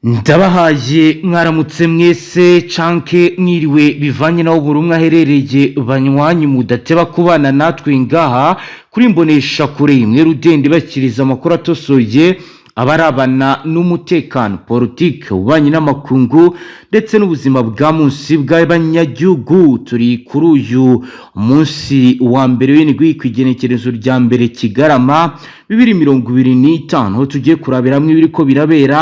Ndabahaye mwaramutse mwese canke mwiriwe bivanye naho buri umwe aherereye banywanyi mudateba kubana natwe ngaha kuri mbonesha kure imwe rudende bakiriza amakuru atosoye abarabana n'umutekano politique ubanye n'amakungu ndetse n'ubuzima bwa munsi bw'abanyagihugu. Turi kuri uyu munsi wa mbere w'indwi kwigenekerezo rya mbere Kigarama 2025 aho tugiye kurabiramwe ibiriko birabera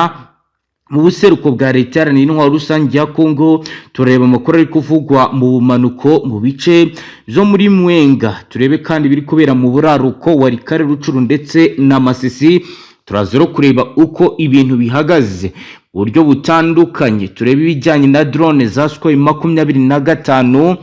mu buseruko bwa leta yaranira intwaro rusange ya Kongo. Tureba amakuru ari kuvugwa mu bumanuko mu bice byo muri Mwenga, turebe kandi biri kubera mu buraruko wa Rikare Rucuru ndetse na Masisi. Turazero kureba uko ibintu bihagaze buryo butandukanye. Turebe ibijyanye na drone za Sukhoi 25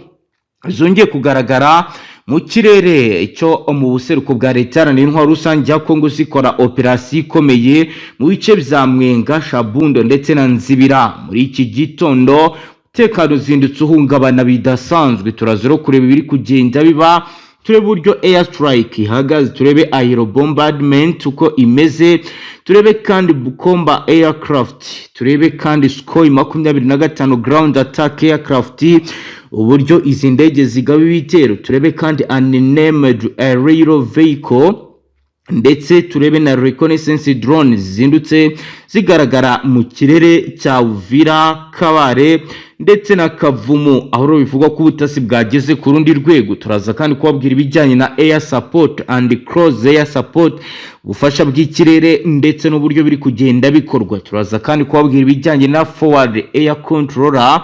zongeye kugaragara mu kirere cyo mu buseruko bwa leta yaranira intwaro rusange ya Kongo zikora operasiyo ikomeye mu bice bya Mwenga, Shabundo ndetse na Nzibira. Muri iki gitondo tekano zindutse uhungabana bidasanzwe. Turazero kureba ibiri kugenda biba, turebe uburyo air strike ihagaze, turebe aero bombardment uko imeze, turebe kandi Bukomba aircraft, turebe kandi Sukhoi 25 ground attack aircraft uburyo izi ndege zigaba ibitero, turebe kandi unnamed aerial vehicle ndetse turebe na reconnaissance drone zindutse zigaragara mu kirere cya Uvira, Kabare ndetse na Kavumu aho bivugwa ko ubutasi bwageze ku rundi rwego. Turaza kandi kubabwira ibijyanye na air support and cross air support ubufasha bw'ikirere ndetse n'uburyo biri kugenda bikorwa. Turaza kandi kubabwira ibijyanye na forward air controller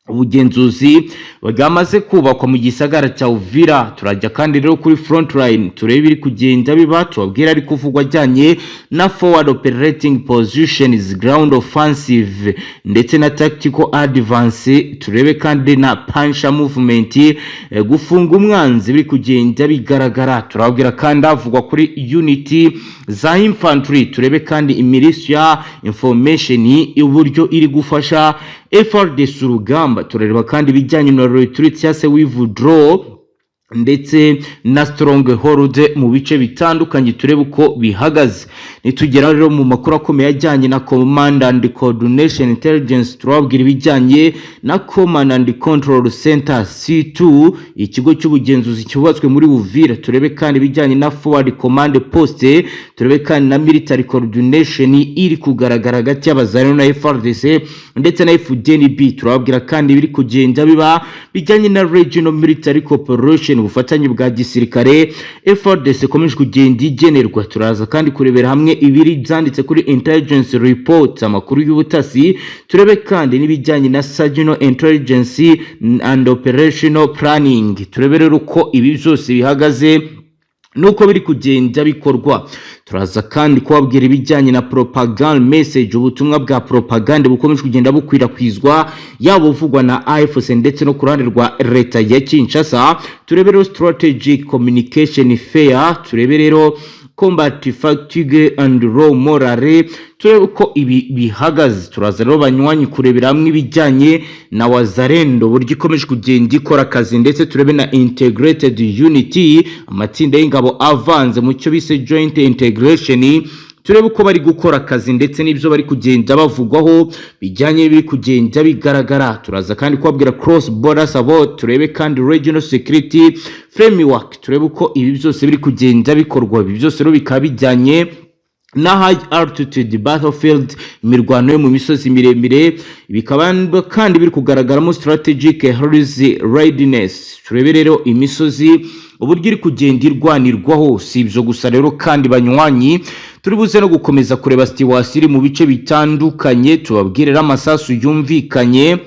ubugenzuzi bwamaze kubakwa mu gisagara cya Uvira. Turajya kandi rero kuri front line turebe biri kugenda biba, tubabwira ari kuvugwa ajyanye na forward operating positions, ground offensive ndetse na tactical advance. Turebe kandi na puncher movement, gufunga umwanzi biri kugenda bigaragara. Turabwira kandi avugwa kuri unity za infantry, turebe kandi militia information uburyo iri gufasha Fardc urugamba. Turareba kandi bijyanye na retreat cyase withdraw ndetse na stronghold mu bice bitandukanye, turebe uko bihagaze. Nitugera rero mu makuru akomeye ajyanye na command and coordination intelligence, turabwira ibijyanye na command and control center C2 ikigo cy'ubugenzuzi cyubatswe muri Uvira. Turebe kandi ibijyanye na forward command post, turebe kandi na military coordination iri kugaragara hagati y'abazarino na Fardc ndetse na Fdnb. Turabwira kandi biri kugenda biba bijyanye na regional military cooperation ubufatanye bwa gisirikare Fardc komeje kugenda igenerwa. Turaza kandi kurebera hamwe ibiri byanditse kuri intelligence report amakuru y'ubutasi, turebe kandi n'ibijyanye na regional intelligence and operational planning. Turebe rero uko ibi byose bihagaze nuko biri kugenda bikorwa. Turaza kandi kubabwira ibijyanye na propaganda message ubutumwa bwa propaganda bukomeje kugenda bukwirakwizwa yabo uvugwa na AFC ndetse no kurande rwa leta ya Kinshasa. Turebe rero strategic communication fair, turebe rero combat fatigue and low morale, turebe uko ibi bihagaze. Turaza rero banywanyi kurebera hamwe ibijyanye na wazarendo buryo ikomeje kugenda ikora akazi ndetse turebe na integrated unity amatsinda y'ingabo avanze mu cyo bise joint integration. Turebe uko bari gukora akazi ndetse n'ibyo bari kugenda bavugwaho bijyanye biri kugenda bigaragara. Turaza kandi kubabwira cross border support, turebe kandi regional security framework, turebe uko ibi byose biri kugenda bikorwa. Ibi byose rero bikaba bijyanye na high altitude battlefield imirwano yo mu misozi miremire, bikaba kandi biri kugaragaramo strategic health readiness. Turebe rero imisozi uburyo iri kugenda irwanirwaho. Si ibyo gusa rero kandi banywanyi turi buze no gukomeza kureba situation iri mu bice bitandukanye. Tubabwirira amasasu yumvikanye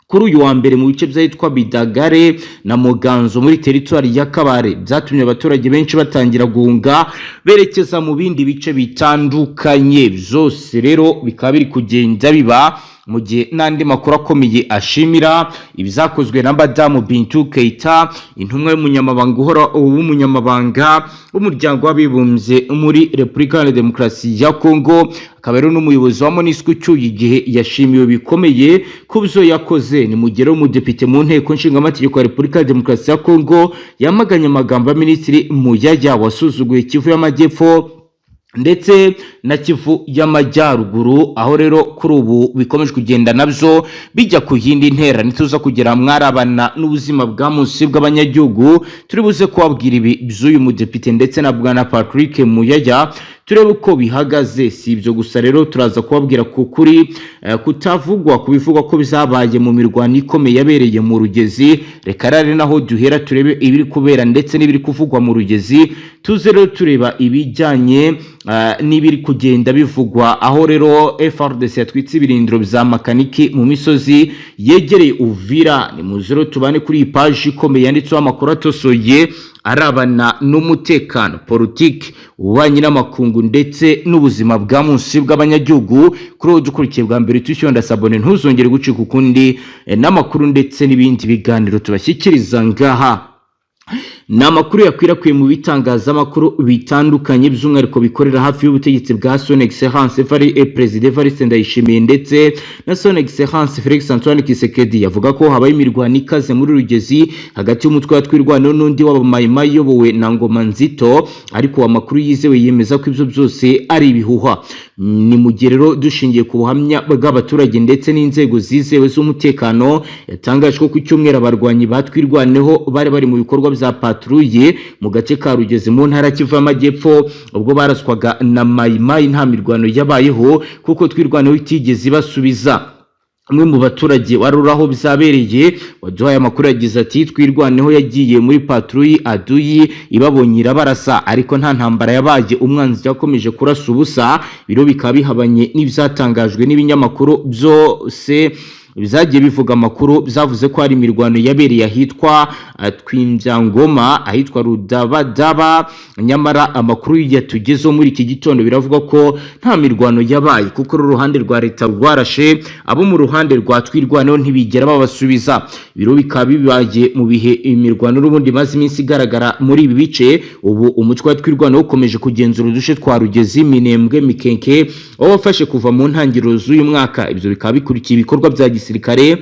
kuri uyu wa mbere mu bice byitwa Bidagare na Muganzo muri territoire ya Kabare, byatumye abaturage benshi batangira guhunga berekeza mu bindi bice bitandukanye. Byose rero bikaba biri kugenda biba mu gihe n'andi makuru akomeye ashimira ibizakozwe na Madamu Bintou Keita, intumwa y'umunyamabanga uhora w'umunyamabanga w'umuryango w'abibumbye muri Repubulika ya Demokarasi ya Kongo, akaba rero n'umuyobozi wa MONUSCO cyuye igihe yashimiwe bikomeye kubyo yakoze. Ni mugero w'umudepite mu nteko nshingamategeko ya Repubulika ya Demokarasi ya Kongo yamaganye amagambo ya Minisitiri Muyaya wasuzuguye Kivu y'Amajyepfo ndetse na Kivu y'Amajyaruguru, aho rero kuri ubu bikomeje kugenda nabyo bijya ku yindi ntera. Nituza kugera mwarabana n'ubuzima bwa munsi bw'abanyagihugu, turi buze kubabwira ibi by'uyu mudepite ndetse na bwana Patrick Muyaya, turebe uko bihagaze. Si ibyo gusa rero, turaza kubabwira ku kuri kutavugwa ku bivugwa ko bizabaye mu mirwano ikomeye yabereye mu Rugezi. Reka rero naho duhera turebe ibiri kubera ndetse n'ibiri kuvugwa mu Rugezi, tuze rero tureba ibijyanye n'ibiri kugenda bivugwa, aho rero Fardc yatwitse ibirindiro bya makaniki mu misozi yegereye Uvira. Ni muzero tubane kuri iyi page ikomeye yanditseho amakuru atosoye arabana n'umutekano, politique, ububanyi n'amakungu ndetse n'ubuzima bwa munsi bw'abanyagihugu. Kuri ubu dukurikiye bwa mbere twishyonda sabone, ntuzongere gucika ukundi n'amakuru ndetse n'ibindi biganiro tubashyikiriza ngaha. Ni amakuru yakwirakwiye mu bitangazamakuru bitandukanye, by'umwihariko bikorera hafi y'ubutegetsi bwa Son Excellence Perezida Evariste Ndayishimiye ndetse na Son Excellence Félix Antoine Tshisekedi. Yavuga ko habaye imirwano ikaze muri Rugezi hagati y'umutwe wa twirwano n'undi w'abamayimayi yobowe na Ngoma Nzito, ariko amakuru yizewe yemeza ko ibyo byose ari ibihuha. Ni mu gihe rero dushingiye ku buhamya bw'abaturage ndetse n'inzego zizewe z'umutekano, yatangaje ko ku cyumweru abarwanyi batwirwaneho bari mu bikorwa bya patrouille mu gace ka Rugezi mu ntara Kivu y'Amajyepfo, ubwo baraswaga na mayimayi. Nta mirwano yabayeho kuko twirwaneho itigeze basubiza. Umwe mu baturage waruraho bizabereye waduhaye amakuru yagize ati, twirwaneho yagiye muri patrouille aduyi ibabonye irabarasa, ariko nta ntambara yabaye, umwanzi yakomeje kurasa ubusa. Biro bikaba bihabanye n'ibyatangajwe n'ibinyamakuru byose bizagiye bivuga amakuru byavuze ko hari imirwano yabereye ahitwa Twimbyangoma, ahitwa Rudabadaba. Nyamara amakuru yatugezeho muri iki gitondo biravuga ko nta mirwano yabaye, kuko uruhande rwa leta rwarashe abo mu ruhande rwa twirwanaho ntibigera babasubiza. Biro bikaba bibaye mu bihe imirwano n'ubundi maze iminsi igaragara muri ibi bice. Ubu umutwe wa twirwanaho ukomeje kugenzura uduce twa Rugezi, Minembwe, Mikenke, aho wafashe kuva mu ntangiriro z'uyu mwaka. Ibyo bikaba bikurikiye ibikorwa bya gisirikare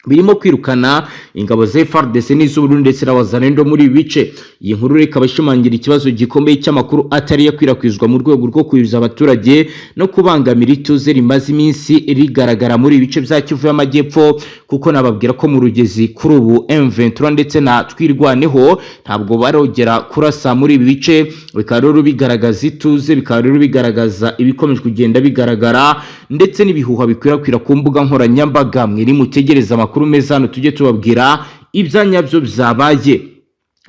birimo kwirukana ingabo za Fardc n'iz'Uburundi ndetse n'abazalendo muri bice. Iyi nkuru ikaba ishimangira ikibazo gikomeye cy'amakuru atari yakwirakwizwa mu rwego rwo kuyuza abaturage no kubangamira ituze rimaze iminsi rigaragara muri bice bya Kivu y'Amajyepfo, kuko nababwira ko mu Rugezi kuri ubu M23 ndetse na twirwaneho ntabwo barogera kurasa muri ibi bice. Bikaba rero bigaragaza ituze, bikaba rero bigaragaza ibikomeje kugenda bigaragara ndetse n'ibihuha bikwirakwira ku mbuga nkoranyambaga. Mwiri mutegereza amakuru meza hano tujye tubabwira ibyanyabyo byabaye.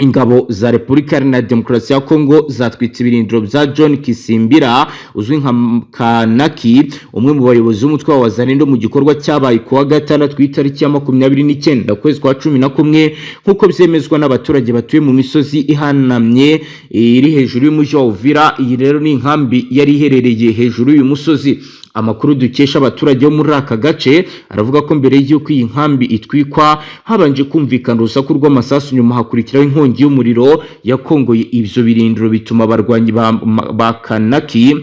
Ingabo za Repubulika Iharanira Demokarasi ya Kongo zatwitse ibirindiro bya John Kisimbira uzwi nka Kanaki, umwe mu bayobozi b'umutwe wa wazalendo mu gikorwa cyabaye kuwa gatandatu itariki ya 29 kwezi kwa 11, nkuko byemezwa n'abaturage batuye mu misozi ihanamye iri hejuru y'umujyi wa Uvira. Iyi rero ni inkambi yari iherereye hejuru y'uyu musozi. Amakuru dukesha abaturage bo muri aka gace aravuga ko mbere y'uko iyi nkambi itwikwa habanje kumvikana urusaku rw'amasasu, nyuma hakurikiraho inkongi y'umuriro yakongoye ibyo birindiro, bituma abarwanyi ba Kanaki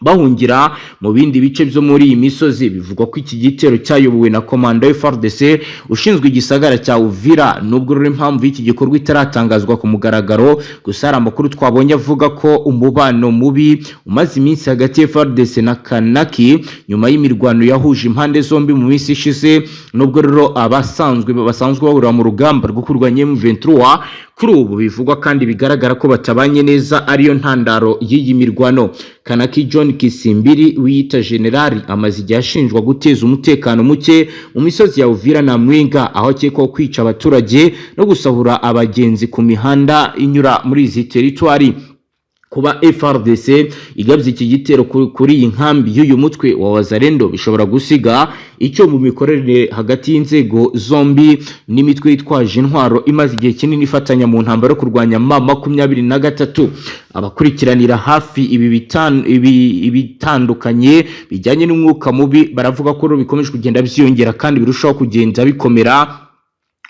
bahungira mu bindi bice byo muri iyi misozi. Bivugwa ko iki gitero cyayobowe na komanda Fardc ushinzwe igisagara cya Uvira, nubwo rero impamvu y'iki gikorwa itaratangazwa ku mugaragaro. Gusa hari amakuru twabonye avuga ko umubano mubi umaze iminsi hagati ya Fardc na Kanaki nyuma y'imirwano yahuje impande zombi mu minsi ishize, nubwo rero basanzwe bahura mu rugamba rwo kurwanya M23. Kuri ubu bivugwa kandi bigaragara ko batabanye neza, ariyo ntandaro y'iyi mirwano. Kanaki John Kisimbiri wiyita generali amaze igihe ashinjwa guteza umutekano muke mu misozi ya Uvira na Mwenga, aho akekwaho kwica abaturage no gusahura abagenzi ku mihanda inyura muri izi teritwari. Kuba Fardc igabye iki gitero kuri iyi nkambi y'uyu mutwe wa wazalendo bishobora gusiga icyo mu mikorere hagati y'inzego zombi n'imitwe yitwaje intwaro imaze igihe kinini ifatanya mu ntambaro yo kurwanya M23. Abakurikiranira hafi ibi bitandukanye bijyanye n'umwuka mubi baravuga ko bikomeje kugenda byiyongera kandi birushaho kugenda bikomera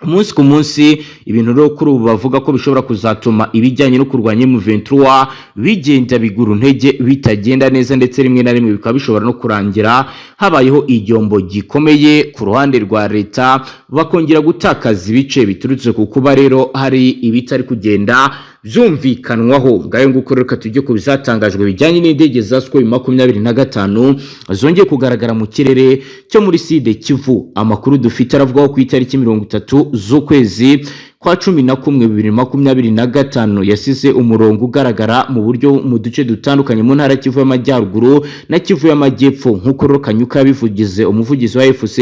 umunsi ku munsi. Ibintu rero kuri ubu bavuga ko bishobora kuzatuma ibijyanye no kurwanya M23 bigenda bigura intege, bitagenda neza, ndetse rimwe na rimwe bikaba bishobora no kurangira habayeho igihombo gikomeye ku ruhande rwa leta, bakongera gutakaza ibice biturutse ku kuba rero hari ibitari kugenda byumvikanwaho. Ngayo nguko reka tujye ku bizatangajwe bijyanye n'indege za Sukhoi 25 zongeye kugaragara mu kirere cyo muri Sud Kivu. Amakuru dufite aravuga ku itariki 30 z'ukwezi kwa 11/2025 yasize umurongo ugaragara mu buryo mu duce dutandukanye mu ntara Kivu y'Amajyaruguru na Kivu y'Amajyepfo. Nkuko Rokanyuka yabivugize umuvugizi wa FC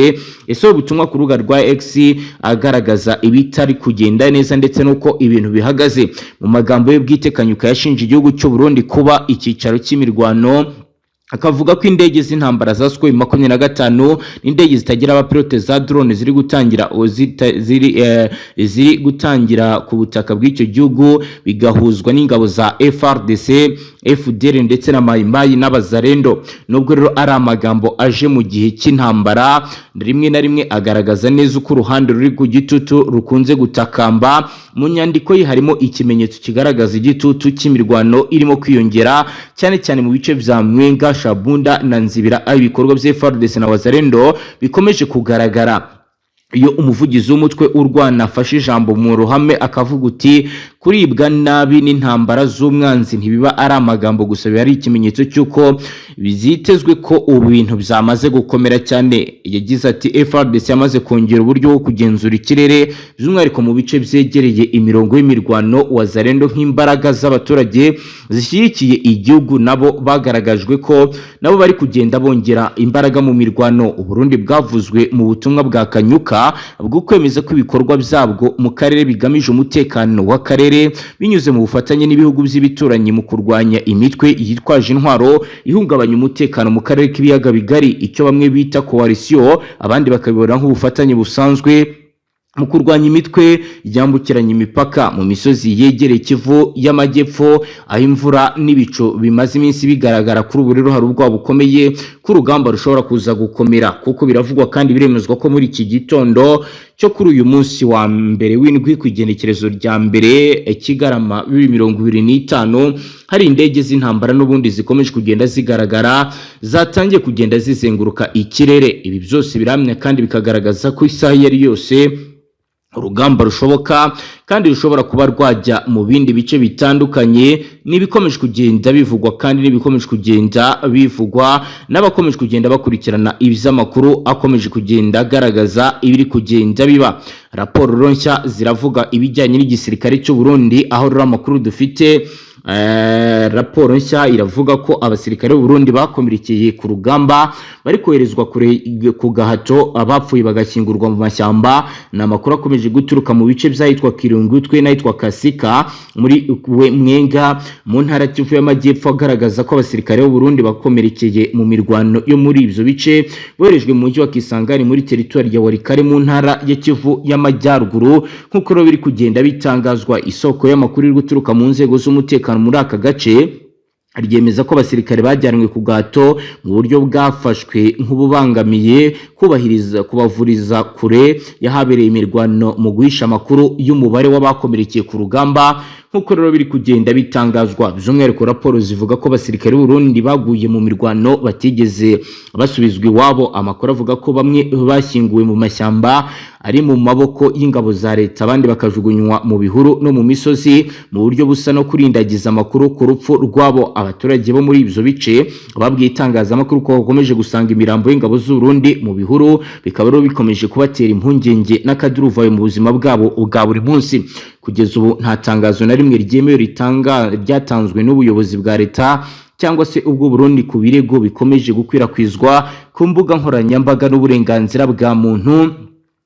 ese ubutumwa ku rubuga rwa X agaragaza ibitari kugenda neza ndetse nuko ibintu bihagaze. Mu magambo ye bwite Kanyuka yashinje igihugu cy'u Burundi kuba icyicaro cy'imirwano, akavuga ko indege z'intambara za Sukhoi 25 n'indege zitagira abapilote za drone ziri gutangira ku butaka bw'icyo gihugu bigahuzwa n'ingabo za Fardc, FDL ndetse na Mayimayi n'abazarendo. Nubwo rero ari amagambo aje mu gihe cy'intambara, rimwe na rimwe agaragaza neza uko uruhande ruri ku gitutu rukunze gutakamba. Mu nyandiko ye harimo ikimenyetso kigaragaza igitutu cy'imirwano irimo kwiyongera cyane cyane mu bice vya Mwenga, Shabunda na Nzibira, aho ibikorwa bya Fardc na Wazarendo bikomeje kugaragara. Iyo umuvugizi w'umutwe urwana afashe ijambo mu ruhame akavuga uti kuribwa nabi n'intambara z'umwanzi ntibiba ari amagambo gusa, biba ari ikimenyetso cy'uko bizitezwe ko ibintu byamaze gukomera cyane. Yagize ati FARDC yamaze kongera uburyo bwo kugenzura ikirere by'umwihariko mu bice byegereye imirongo y'imirwano. Wazarendo nk'imbaraga z'abaturage zishyigikiye igihugu nabo bagaragajwe ko nabo bari kugenda bongera imbaraga mu mirwano. Uburundi bwavuzwe mu butumwa bwa Kanyuka bwo kwemeza ko ibikorwa byabwo mu karere bigamije umutekano w'akarere binyuze mu bufatanye n'ibihugu by'ibituranyi mu kurwanya imitwe yitwaje intwaro ihungabanya umutekano mu karere k'ibiyaga bigari, icyo bamwe bita coalition abandi bakabibona nk'ubufatanye busanzwe mu kurwanya imitwe yambukiranya imipaka mu misozi yegereye Kivu y'Amajyepfo, aho imvura n'ibico bimaze iminsi bigaragara. Kuri ubu rero hari ubwoba bukomeye ko urugamba rushobora kuza gukomera, kuko biravugwa kandi biremezwa ko muri iki gitondo cyo kuri uyu munsi wa mbere w'indwi ku igenekerezo rya mbere Kigarama 2025 hari indege z'intambara n'ubundi zikomeje kugenda zigaragara zatangiye kugenda zizenguruka ikirere. Ibi byose biramye kandi bikagaragaza ko isaha yari yose urugamba rushoboka kandi rushobora kuba rwajya mu bindi bice bitandukanye. N'ibikomeje kugenda bivugwa kandi n'ibikomeje kugenda bivugwa n'abakomeje kugenda bakurikirana iby'amakuru akomeje kugenda agaragaza ibiri kugenda biba. Raporo nshya ziravuga ibijyanye n'igisirikare cy'u Burundi, aho rero amakuru dufite raporo nshya iravuga ko abasirikare b'u Burundi bakomerekeye ku rugamba bari koherezwa kure ku gahato, abapfuye bagashyingurwa mu mashyamba. N'amakuru akomeje guturuka mu bice byahitwa Kirungutwe n'ahitwa Kasika muri Mwenga mu ntara Kivu y'Amajyepfo, agaragaza ko abasirikare b'u Burundi bakomerekeye mu mirwano yo muri ibyo bice boherejwe mu mujyi wa Kisangani muri territoire ya Warikare mu ntara ya Kivu y'Amajyaruguru. Nk'uko biri kugenda bitangazwa, isoko y'amakuru iri guturuka mu nzego z'umutekano muri aka gace ryemeza ko abasirikare bajyanwe ku gato mu buryo bwafashwe nk'ububangamiye kubavuriza kure yahabereye imirwano mu guhisha amakuru y'umubare w'abakomerekeye ku rugamba. Nk'uko rero biri kugenda bitangazwa, by'umwihariko raporo zivuga ko abasirikare b'u Burundi baguye mu mirwano batigeze basubizwa iwabo. Amakuru avuga ko bamwe bashyinguwe mu mashyamba ari mu maboko y'ingabo za leta, abandi bakajugunywa mu bihuru no mu misozi mu buryo busa no kurindagiza amakuru ku rupfu rwabo. Abaturage bo muri ibyo bice babwiye itangazamakuru ko bakomeje gusanga imirambo y'ingabo z'u Burundi mu bihuru, bikaba rero bikomeje kubatera impungenge n'akaduruvayo mu buzima bwabo bwa buri munsi. Kugeza ubu nta tangazo na rimwe ryemewe ryatanzwe n'ubuyobozi bwa leta cyangwa se ubwo Burundi ku birego bikomeje gukwirakwizwa ku mbuga nkoranyambaga n'uburenganzira bwa muntu.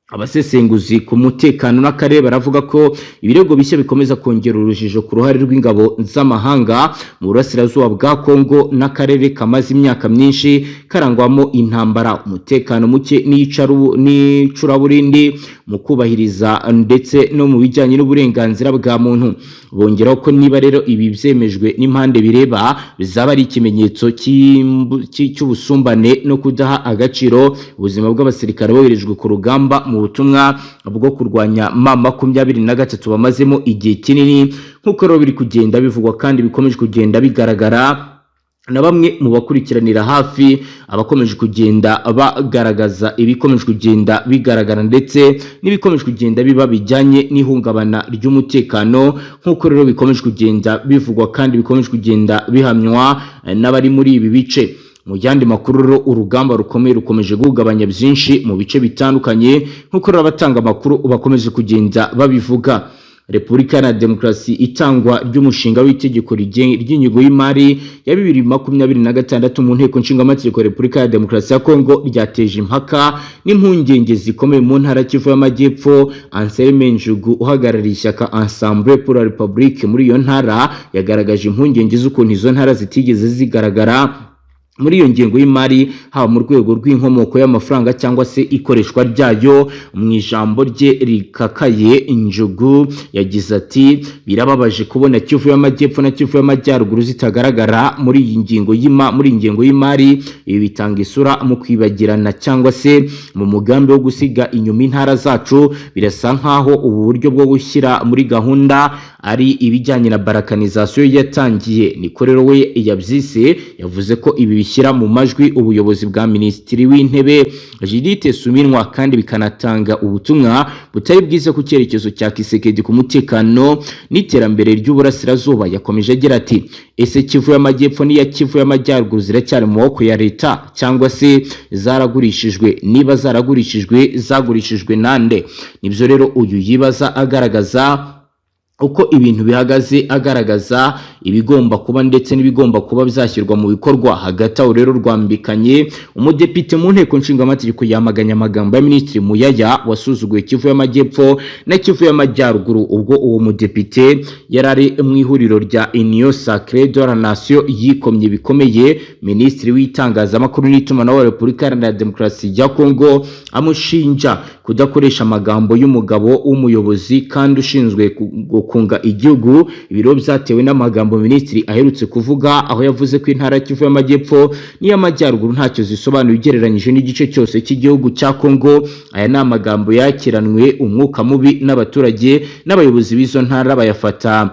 Abasesenguzi ku mutekano n'akarere baravuga ko ibirego bishya bikomeza kongera urujijo ku ruhare rw'ingabo z'amahanga mu burasirazuba bwa Kongo n'akarere kamaze imyaka myinshi karangwamo intambara, umutekano muke n'icuraburindi mu kubahiriza ndetse no mu bijyanye n'uburenganzira bwa muntu. Bongeraho ko niba rero ibi byemejwe n'impande bireba bizaba ari ikimenyetso cy'ubusumbane no kudaha agaciro ubuzima bw'abasirikare boherejwe ku rugamba mu butumwa bwo kurwanya M23 bamazemo igihe kinini. Nk'uko rero biri kugenda bivugwa kandi bikomeje kugenda bigaragara, na bamwe mu bakurikiranira hafi abakomeje kugenda bagaragaza ibikomeje kugenda bigaragara ndetse n'ibikomeje kugenda biba bijyanye n'ihungabana ry'umutekano nk'uko rero bikomeje kugenda bivugwa kandi bikomeje kugenda bihamywa n'abari muri ibi bice. Mu yandi makuru rero urugamba rukomeye rukomeje kugabanya byinshi mu bice bitandukanye nk'uko rero abatanga amakuru bakomeje kugenda babivuga. Repubulika ya Demokarasi itangwa ry'umushinga w'itegeko ry'inyigo y'imari ya 2026 mu nteko nshingamategeko Repubulika ya Demokarasi ya Kongo ryateje impaka n'impungenge zikomeye mu ntara Kivu y'Amajyepfo. Anselme Njugu uhagarariye ishyaka Ensemble pour la République muri iyo ntara yagaragaje impungenge z'ukuntu izo ntara zitigeze zigaragara muri iyo ngengo y'imari haba mu rwego rw'inkomoko y'amafaranga cyangwa se ikoreshwa ryayo. Mu ijambo rye rikakaye Njugu yagize ati birababaje kubona Kivu y'Amajyepfo na Kivu y'Amajyaruguru zitagaragara muri iyi ngengo y'imari. Ibi bitanga isura mu kwibagirana cyangwa se mu mugambi wo gusiga inyuma intara zacu. Birasa nkaho ubu buryo bwo gushyira muri gahunda ari ibijyanye na barakanization yatangiye. Niko rero we yabyise, yavuze ko ibi bishyira mu majwi ubuyobozi bwa Minisitiri w'Intebe Judith Suminwa kandi bikanatanga ubutumwa butari bwiza ku cyerekezo cya Kisekedi ku mutekano n'iterambere ry'uburasirazuba. Yakomeje agira ati ese Kivu y'Amajyepfo n'iya Kivu y'Amajyaruguru ziracyari mu maboko ya leta cyangwa se zaragurishijwe? Niba zagurishijwe nande? Nibyo rero uyu yibaza agaragaza uko ibintu bihagaze, agaragaza ibigomba kuba ndetse n'ibigomba kuba byashyirwa mu bikorwa. Hagati aho rero rwambikanye umudepite mu nteko nshingamategeko yamaganya amagambo ya Minisitiri Muyaya wasuzuguye Kivu y'Amajyepfo na Kivu y'Amajyaruguru ubwo uwo mudepite yarari mu ihuriro rya Union Sacrée de la Nation yikomye bikomeye Minisitiri w'itangazamakuru n'itumanaho wa Repubulika ya Demokarasi ya Kongo, amushinja kudakoresha amagambo y'umugabo w'umuyobozi kandi ushinzwe kunga igihugu. Ibiro byatewe n'amagambo Minisitiri aherutse kuvuga aho yavuze ko intara Kivu y'Amajyepfo n'iy'Amajyaruguru ntacyo zisobanuye ugereranyije n'igice cyose cy'igihugu cya Kongo. Aya ni amagambo yakiranwe umwuka mubi n'abaturage n'abayobozi b'izo ntara bayafata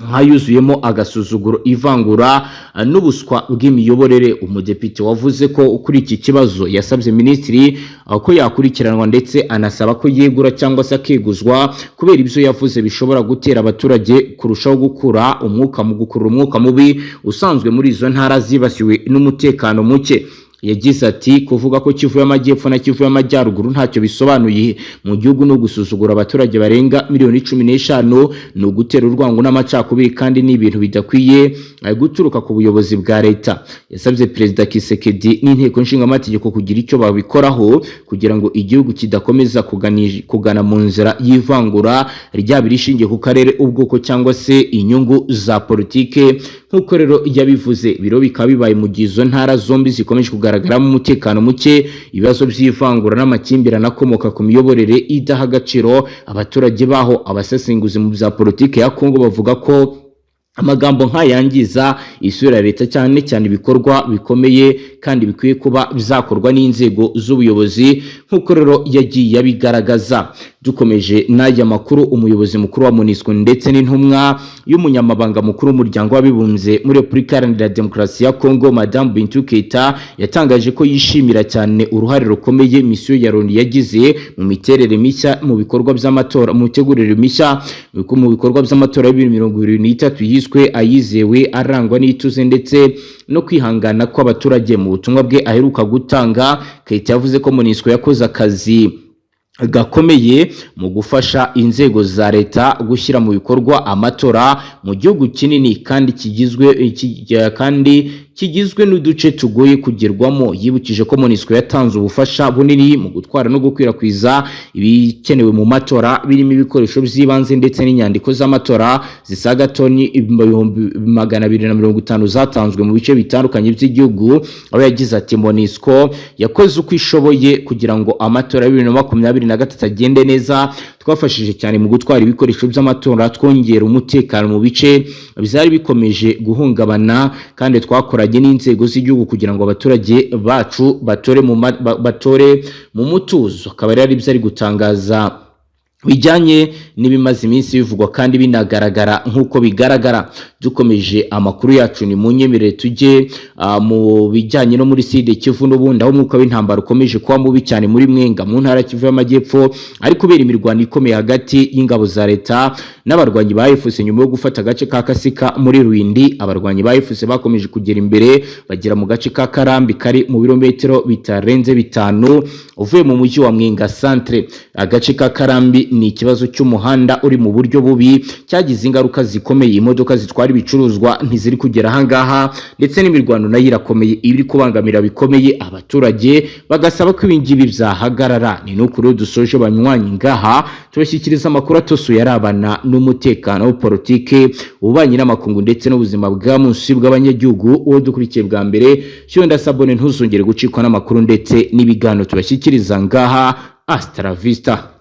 nkayuzuyemo agasuzuguro, ivangura n'ubuswa bw'imiyoborere. Umudepite wavuze ko kuri iki kibazo yasabye Minisitiri ko yakurikiranwa ndetse anasaba ko yegura cyangwa se akeguzwa kubera ibyo yavuze bishobora gutera abaturage kurushaho gukurura umwuka mubi usanzwe muri izo ntara zibasiwe n'umutekano muke. Yagize ati kuvuga ko Kivu y'Amajyepfo na Kivu y'Amajyaruguru ntacyo bisobanuye mu gihugu no gusuzugura abaturage barenga miliyoni 15 no gutera urwango n'amacakubiri kandi ni ibintu bidakwiye guturuka ku buyobozi bwa leta. Yasabye Perezida Kisekedi n'inteko nshingamategeko kugira icyo babikoraho kugira ngo igihugu kidakomeza kugana mu nzira y'ivangura ryaba rishingiye ku karere, ubwoko cyangwa se inyungu za politike nk'uko rero yabivuze. Biro bikaba bibaye mu gizo ntara zombi zikomeje kugaragaramo umutekano muke, ibibazo by'ivangura n'amakimbirane akomoka ku miyoborere idaha agaciro abaturage baho. Abasesenguzi mu bya politike ya Kongo bavuga ko amagambo nk'ayangiza isura ya leta cyane cyane ibikorwa bikomeye kandi bikwiye kuba bizakorwa n'inzego z'ubuyobozi nk'uko rero yagiye yabigaragaza. Dukomeje n'aya makuru, umuyobozi mukuru wa MONUSCO ndetse n'intumwa y'umunyamabanga mukuru w'umuryango w'abibumbye muri Repubulika ya Demokarasi ya Kongo Madame Bintou Keita yatangaje ko yishimira cyane uruhare rukomeye misiyo ya Loni yagize mu miterere mishya mu bikorwa by'amatora, mu mitegurire mishya mu bikorwa by'amatora ya 2023 yiswe ayizewe, arangwa n'ituze ndetse no kwihangana kw'abaturage. Mu butumwa bwe aheruka gutanga, Keita yavuze ko MONUSCO yakoze akazi gakomeye mu gufasha inzego za leta gushyira mu bikorwa amatora mu gihugu kinini kandi kigizwe n'uduce tugoye kugerwamo. Yibukije ko MONUSCO yatanze ubufasha bunini mu gutwara no gukwirakwiza ibikenewe mu matora birimo ibikoresho by'ibanze ndetse n'inyandiko z'amatora zisaga toni 250 zatanzwe mu bice bitandukanye by'igihugu. Aho yagize ati MONUSCO yakoze uko ishoboye kugira ngo amatora ya 2023 agende neza. Twafashije cyane mu gutwara ibikoresho by'amatora, twongera umutekano mu bice byari bikomeje guhungabana kandi twakoranye n'inzego z'igihugu kugira ngo abaturage bacu batore mu mutuzo. Akaba ari byo ari gutangaza bijyanye n'ibimaze iminsi bivugwa kandi binagaragara nk'uko bigaragara. Dukomeje amakuru yacu ni mu nyemerere tujye mu bijyanye no muri Sud Kivu n'ubundi aho umwuka w'intambara ukomeje kuba mubi cyane muri Mwenga mu ntara Kivu y'Amajyepfo, ari kubera imirwano ikomeye hagati y'ingabo za leta n'abarwanyi ba AVIS nyuma yo gufata agace ka Kasika muri Rwindi. Abarwanyi ba AVIS bakomeje kugera imbere bagera mu gace ka Karambi kari mu birometero bitarenze 5 uvuye mu mujyi wa Mwenga centre. Agace ka Karambi ni ikibazo cy'umuhanda uri mu buryo bubi cyagize ingaruka zikomeye, imodoka zitwara ibicuruzwa ntiziri kugera ahangaha ndetse n'imirwano nayo irakomeye iri kubangamira bikomeye abaturage, bagasaba ko ibingibi byahagarara. Ni n'ukuri dusoje banywanyi ngaha tubashyikiriza amakuru atosuye arabana n'umutekano, politike, ububanyi n'amakungu ndetse n'ubuzima bwa munsi bw'abanyagihugu. Uwo dukurikiye bwa mbere cyo ndasabone ntuzongere gucikwa n'amakuru ndetse n'ibiganiro tubashyikiriza ngaha. Hasta la vista.